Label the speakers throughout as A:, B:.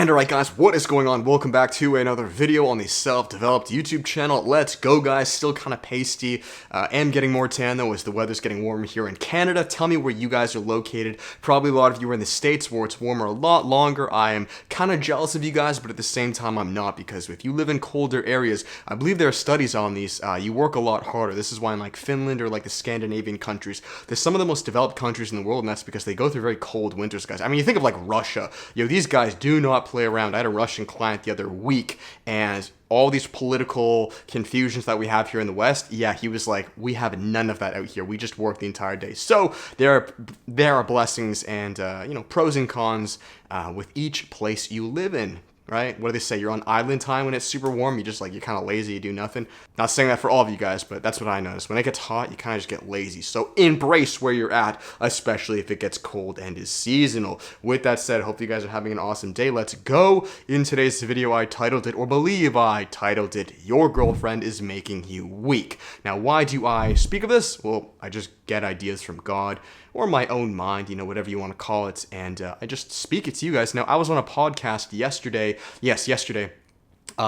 A: And alright guys, what is going on? Welcome back to another video on the self-developed YouTube channel. Let's go guys, still kind of pasty. Am getting more tan though as the weather's getting warmer here in Canada. Tell me where you guys are located. Probably a lot of you are in the States where it's warmer a lot longer. I am kind of jealous of you guys, but at the same time I'm not, because if you live in colder areas, I believe there are studies on these, you work a lot harder. This is why in like Finland or like the Scandinavian countries, they're some of the most developed countries in the world, and that's because they go through very cold winters, guys. I mean, you think of like Russia. These guys do not play around. I had a Russian client the other week, and all these political confusions that we have here in the West, yeah, he was like, we have none of that out here. We just work the entire day. So there are blessings and pros and cons with each place you live in. Right? What do they say? You're on island time when it's super warm. You're kind of lazy. You do nothing. Not saying that for all of you guys, but that's what I noticed. When it gets hot, you kind of just get lazy. So embrace where you're at, especially if it gets cold and is seasonal. With that said, hope you guys are having an awesome day. Let's go. In today's video, I titled it, or believe I titled it, Your Girlfriend is Making You Weak. Now, why do I speak of this? Well, I just get ideas from God or my own mind, whatever you want to call it, and I just speak it to you guys. Now, I was on a podcast yesterday. Yes, yesterday.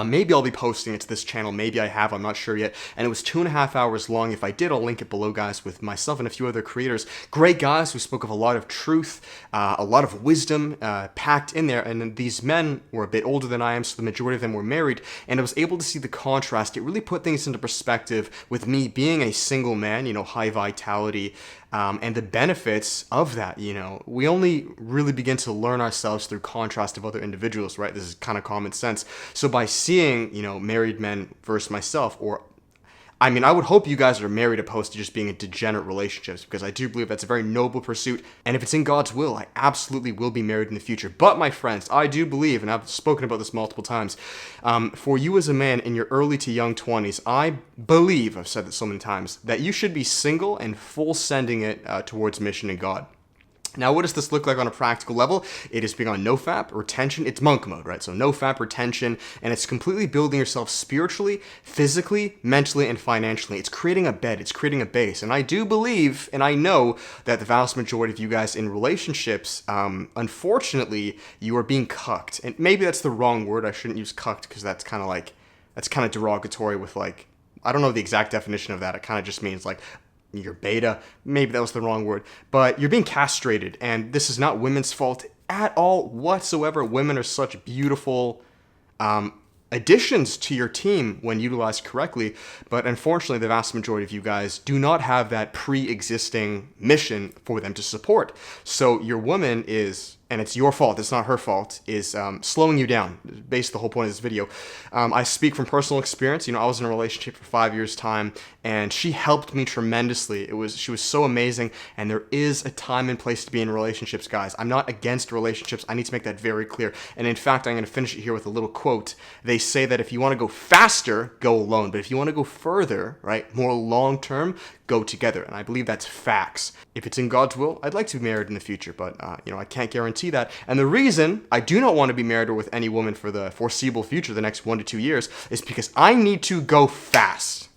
A: Maybe I'll be posting it to this channel. Maybe I have. I'm not sure yet. And it was 2.5 hours long. If I did, I'll link it below, guys, with myself and a few other creators. Great guys who spoke of a lot of truth, a lot of wisdom packed in there. And these men were a bit older than I am, so the majority of them were married. And I was able to see the contrast. It really put things into perspective with me being a single man, high vitality, and the benefits of that. We only really begin to learn ourselves through contrast of other individuals, right? This is kind of common sense. So by seeing, married men versus myself, I would hope you guys are married opposed to just being in degenerate relationships, because I do believe that's a very noble pursuit. And if it's in God's will, I absolutely will be married in the future. But my friends, I do believe, and I've spoken about this multiple times, for you as a man in your early to young 20s, I believe, I've said this so many times, that you should be single and full sending it towards mission in God. Now, what does this look like on a practical level? It is being on no-fap, retention. It's monk mode, right? So no-fap, retention, and it's completely building yourself spiritually, physically, mentally, and financially. It's creating a bed. It's creating a base. And I do believe, and I know that the vast majority of you guys in relationships, unfortunately, you are being cucked. And maybe that's the wrong word. I shouldn't use cucked, because that's kind of derogatory with like, I don't know the exact definition of that. It kind of just means like, you're beta, maybe that was the wrong word, but you're being castrated, and this is not women's fault at all whatsoever. Women are such beautiful additions to your team when utilized correctly, but unfortunately the vast majority of you guys do not have that pre-existing mission for them to support. So your woman is, and it's your fault, it's not her fault, is slowing you down. Basically, the whole point of this video. I speak from personal experience. I was in a relationship for 5 years' time, and she helped me tremendously. She was so amazing, and there is a time and place to be in relationships, guys. I'm not against relationships. I need to make that very clear. And in fact, I'm going to finish it here with a little quote. They say that if you want to go faster, go alone. But if you want to go further, right, more long-term, go together. And I believe that's facts. If it's in God's will, I'd like to be married in the future, but I can't guarantee that. And the reason I do not want to be married or with any woman for the foreseeable future, the next 1 to 2 years, is because I need to go fast.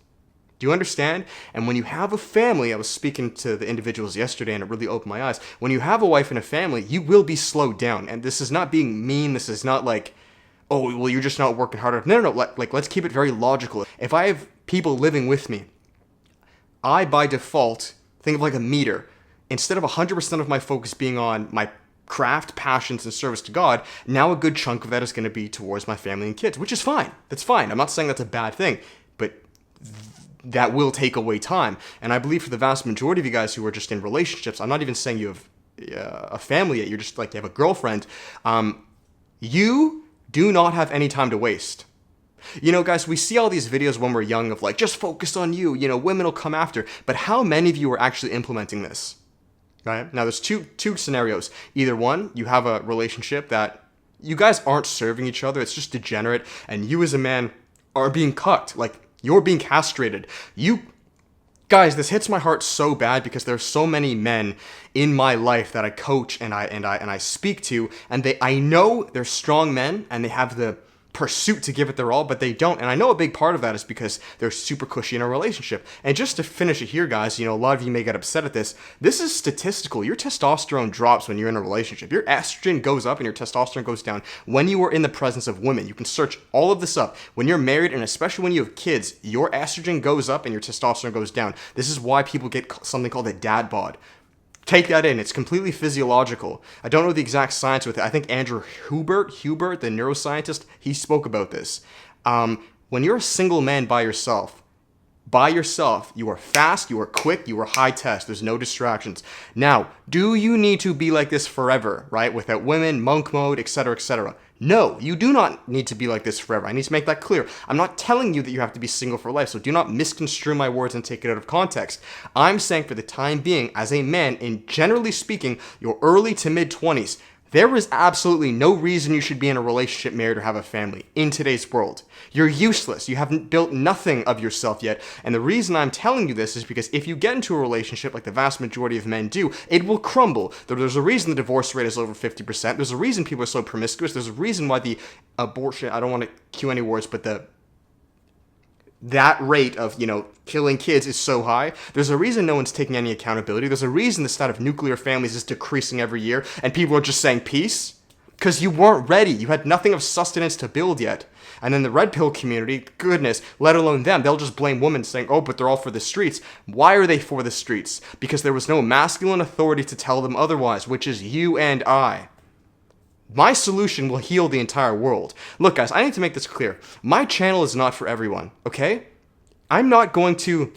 A: Do you understand? And when you have a family, I was speaking to the individuals yesterday and it really opened my eyes. When you have a wife and a family, you will be slowed down. And this is not being mean. This is not like, oh, well, you're just not working harder. No. Let's keep it very logical. If I have people living with me, I, by default, think of like a meter. Instead of 100% of my focus being on my craft, passions, and service to God, now a good chunk of that is going to be towards my family and kids, which is fine. That's fine. I'm not saying that's a bad thing, but that will take away time. And I believe for the vast majority of you guys who are just in relationships, I'm not even saying you have a family yet, you're just like you have a girlfriend, you do not have any time to waste. Guys, we see all these videos when we're young of like, just focus on you, women will come after. But how many of you are actually implementing this? Right? Now, there's two scenarios. Either one, you have a relationship that you guys aren't serving each other. It's just degenerate. And you as a man are being cucked. Like, you're being castrated. Guys, this hits my heart so bad because there's so many men in my life that I coach and I speak to. And I know they're strong men and they have the pursuit to give it their all, but they don't. And I know a big part of that is because they're super cushy in a relationship. And just to finish it here, guys, a lot of you may get upset at this. This is statistical. Your testosterone drops when you're in a relationship. Your estrogen goes up and your testosterone goes down when you are in the presence of women. You can search all of this up. When you're married, and especially when you have kids, your estrogen goes up and your testosterone goes down. This is why people get something called a dad bod. Take that in. It's completely physiological. I don't know the exact science with it. I think Andrew Hubert, the neuroscientist, he spoke about this. When you're a single man by yourself, you are fast, you are quick, you are high test. There's no distractions. Now, do you need to be like this forever, right? Without women, monk mode, etc., etc.? No, you do not need to be like this forever. I need to make that clear. I'm not telling you that you have to be single for life, so do not misconstrue my words and take it out of context. I'm saying for the time being, as a man, in generally speaking, your early to mid-20s, there is absolutely no reason you should be in a relationship, married, or have a family in today's world. You're useless. You haven't built nothing of yourself yet. And the reason I'm telling you this is because if you get into a relationship like the vast majority of men do, it will crumble. There's a reason the divorce rate is over 50%. There's a reason people are so promiscuous. There's a reason why the abortion, I don't want to cue any words, but that rate of, killing kids is so high. There's a reason no one's taking any accountability. There's a reason the stat of nuclear families is decreasing every year, and people are just saying peace. Because you weren't ready. You had nothing of sustenance to build yet. And then the red pill community, goodness, let alone them, they'll just blame women saying, oh, but they're all for the streets. Why are they for the streets? Because there was no masculine authority to tell them otherwise, which is you and I. My solution will heal the entire world. Look, guys, I need to make this clear. My channel is not for everyone, okay? I'm not going to...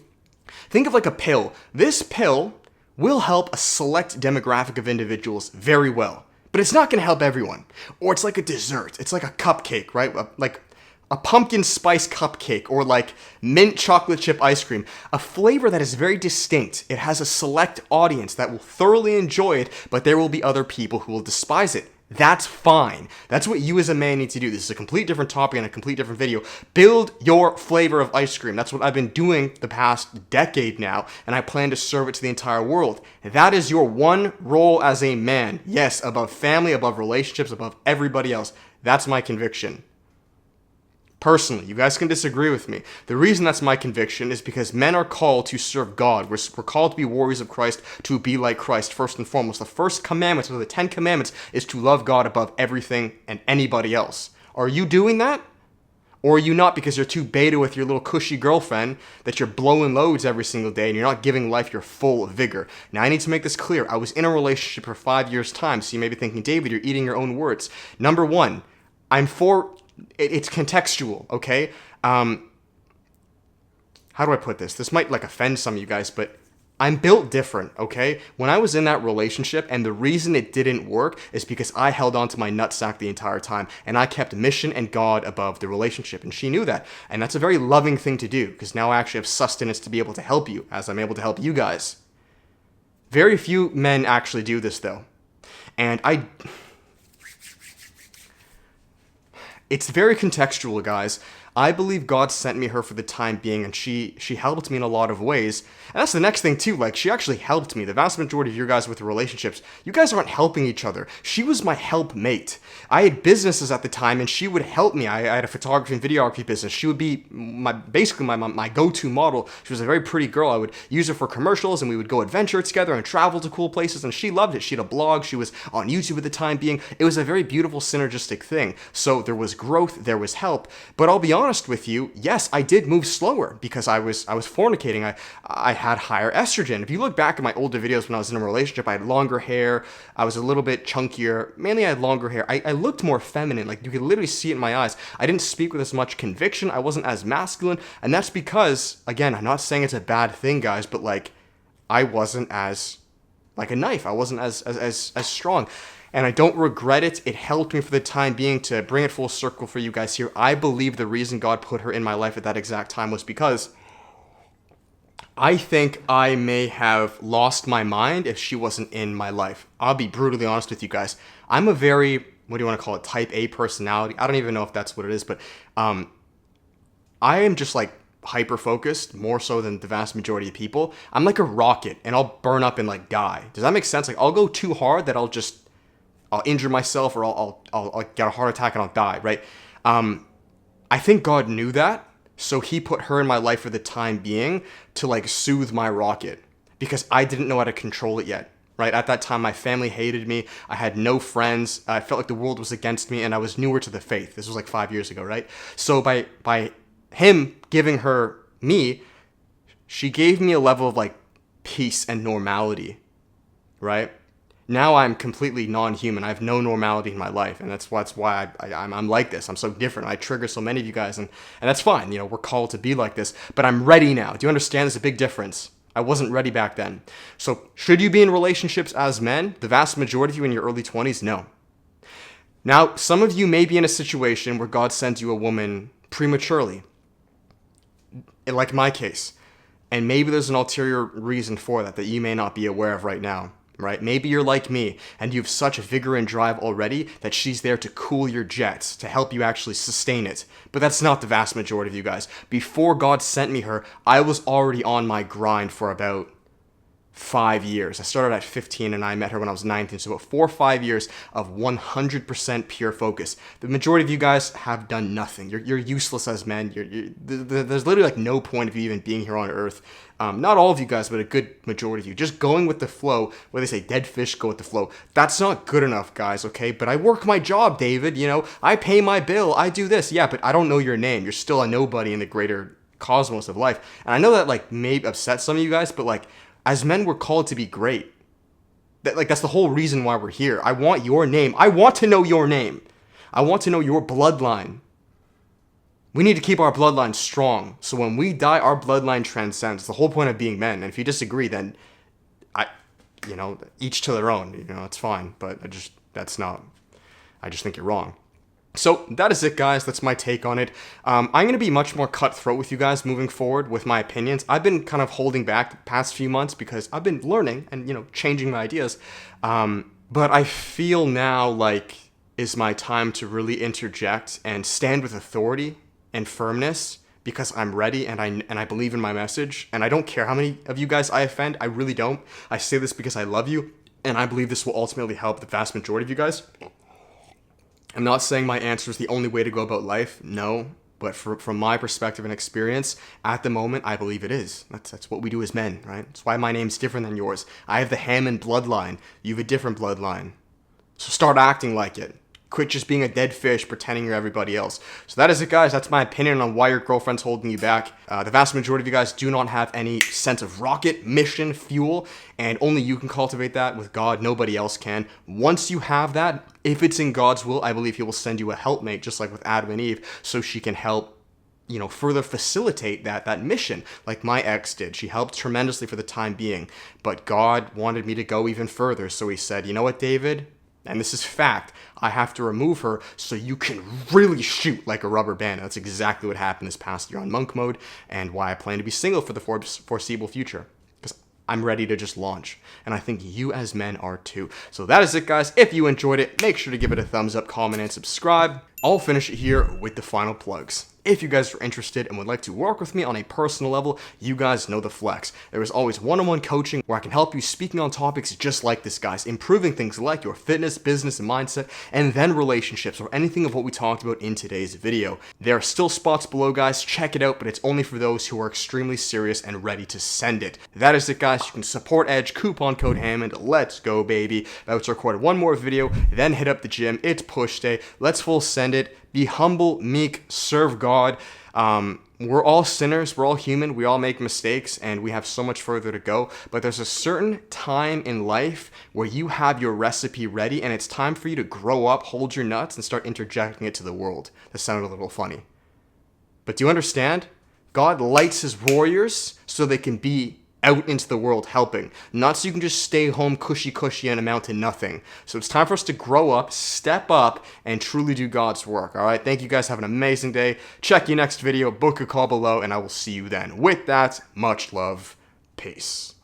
A: Think of like a pill. This pill will help a select demographic of individuals very well. But it's not going to help everyone. Or it's like a dessert. It's like a cupcake, right? Like a pumpkin spice cupcake or like mint chocolate chip ice cream. A flavor that is very distinct. It has a select audience that will thoroughly enjoy it, but there will be other people who will despise it. That's fine. That's what you as a man need to do. This is a complete different topic and a complete different video. Build your flavor of ice cream. That's what I've been doing the past decade now, and I plan to serve it to the entire world. That is your one role as a man. Yes, above family, above relationships, above everybody else. That's my conviction. Personally, you guys can disagree with me. The reason that's my conviction is because men are called to serve God. We're called to be warriors of Christ, to be like Christ first and foremost. The first commandment of the 10 commandments is to love God above everything and anybody else. Are you doing that? Or are you not because you're too beta with your little cushy girlfriend that you're blowing loads every single day and you're not giving life your full vigor? Now, I need to make this clear. I was in a relationship for 5 years' time, so you may be thinking, David, you're eating your own words. Number one, it's contextual, okay? How do I put this? This might offend some of you guys, but I'm built different, okay? When I was in that relationship, and the reason it didn't work is because I held on to my nutsack the entire time, and I kept mission and God above the relationship, and she knew that. And that's a very loving thing to do, because now I actually have sustenance to be able to help you, as I'm able to help you guys. Very few men actually do this, though. And it's very contextual, guys. I believe God sent me her for the time being, and she helped me in a lot of ways. And that's the next thing, too. She actually helped me. The vast majority of you guys with relationships, you guys aren't helping each other. She was my helpmate. I had businesses at the time, and she would help me. I had a photography and videography business. She would be basically my go-to model. She was a very pretty girl. I would use her for commercials, and we would go adventure together and travel to cool places, and she loved it. She had a blog. She was on YouTube at the time being. It was a very beautiful, synergistic thing. So there was growth, there was help. But I'll be honest with you, yes, I did move slower because I was fornicating. I had higher estrogen. If you look back at my older videos when I was in a relationship, I had longer hair. I was a little bit chunkier. Mainly I had longer hair. I looked more feminine. You could literally see it in my eyes. I didn't speak with as much conviction. I wasn't as masculine. And that's because, again, I'm not saying it's a bad thing, guys, but I wasn't as like a knife. I wasn't as strong. And I don't regret it. It helped me for the time being. To bring it full circle for you guys here, I believe the reason God put her in my life at that exact time was because I think I may have lost my mind if she wasn't in my life. I'll be brutally honest with you guys. I'm a very, what do you want to call it, type A personality. I don't even know if that's what it is, but I am just hyper-focused, more so than the vast majority of people. I'm like a rocket, and I'll burn up and die. Does that make sense? I'll go too hard that I'll injure myself, or I'll get a heart attack and I'll die, right? I think God knew that, so he put her in my life for the time being to like soothe my rocket because I didn't know how to control it yet. Right? At that time, my family hated me. I had no friends. I felt like the world was against me, and I was newer to the faith. This was like 5 years ago, right? So by him giving her me, she gave me a level of like peace and normality, right? Now I'm completely non-human. I have no normality in my life, and that's why I'm like this. I'm so different. I trigger so many of you guys, and that's fine. You know, we're called to be like this, but I'm ready now. Do you understand? There's a big difference. I wasn't ready back then. So should you be in relationships as men? The vast majority of you in your early 20s? No. Now, some of you may be in a situation where God sends you a woman prematurely, like my case. And maybe there's an ulterior reason for that you may not be aware of right now. Right? Maybe you're like me and you have such vigor and drive already that she's there to cool your jets, to help you actually sustain it. But that's not the vast majority of you guys. Before God sent me her, I was already on my grind for about 5 years. I started at 15 and I met her when I was 19. So about 4 or 5 years of 100% pure focus. The majority of you guys have done nothing. You're useless as men. There's literally like no point of you even being here on earth. Not all of you guys, but a good majority of you. Just going with the flow, where they say dead fish go with the flow. That's not good enough, guys, okay? But I work my job, David, you know? I pay my bill. I do this. Yeah, but I don't know your name. You're still a nobody in the greater cosmos of life. And I know that like may upset some of you guys, but like as men, we're called to be great. That's the whole reason why we're here. I want your name. I want to know your name. I want to know your bloodline. We need to keep our bloodline strong. So when we die, our bloodline transcends. The whole point of being men. And if you disagree, then each to their own. It's fine. But I just think you're wrong. So that is it, guys. That's my take on it. I'm going to be much more cutthroat with you guys moving forward with my opinions. I've been kind of holding back the past few months because I've been learning and, changing my ideas. But I feel now like is my time to really interject and stand with authority and firmness because I'm ready and I believe in my message. And I don't care how many of you guys I offend. I really don't. I say this because I love you. And I believe this will ultimately help the vast majority of you guys. I'm not saying my answer is the only way to go about life, no, but from my perspective and experience, at the moment, I believe it is. That's what we do as men, right? That's why my name's different than yours. I have the Hammond bloodline. You have a different bloodline. So start acting like it. Quit just being a dead fish pretending you're everybody else. So that is it, guys. That's my opinion on why your girlfriend's holding you back. The vast majority of you guys do not have any sense of rocket, mission, fuel, and only you can cultivate that with God. Nobody else can. Once you have that, if it's in God's will, I believe he will send you a helpmate, just like with Adam and Eve, so she can help further facilitate that mission like my ex did. She helped tremendously for the time being, but God wanted me to go even further. So he said, you know what, David? And this is fact, I have to remove her so you can really shoot like a rubber band. That's exactly what happened this past year on monk mode and why I plan to be single for the foreseeable future. Because I'm ready to just launch. And I think you as men are too. So that is it, guys. If you enjoyed it, make sure to give it a thumbs up, comment, and subscribe. I'll finish it here with the final plugs. If you guys are interested and would like to work with me on a personal level, you guys know the flex. There is always one-on-one coaching where I can help you speaking on topics just like this, guys, improving things like your fitness, business, and mindset, and then relationships or anything of what we talked about in today's video. There are still spots below, guys. Check it out, but it's only for those who are extremely serious and ready to send it. That is it, guys. You can support Edge, coupon code Hammond. Let's go, baby. About to record one more video, then hit up the gym. It's push day. Let's full send it. Be humble, meek, serve God. We're all sinners. We're all human. We all make mistakes, and we have so much further to go. But there's a certain time in life where you have your recipe ready, and it's time for you to grow up, hold your nuts, and start interjecting it to the world. That sounded a little funny. But do you understand? God lights his warriors so they can be out into the world helping, not so you can just stay home cushy and amount to nothing. So it's time for us to grow up, step up, and truly do God's work. All right, thank you guys. Have an amazing day. Check your next video, book a call below, and I will see you then. With that, much love. Peace.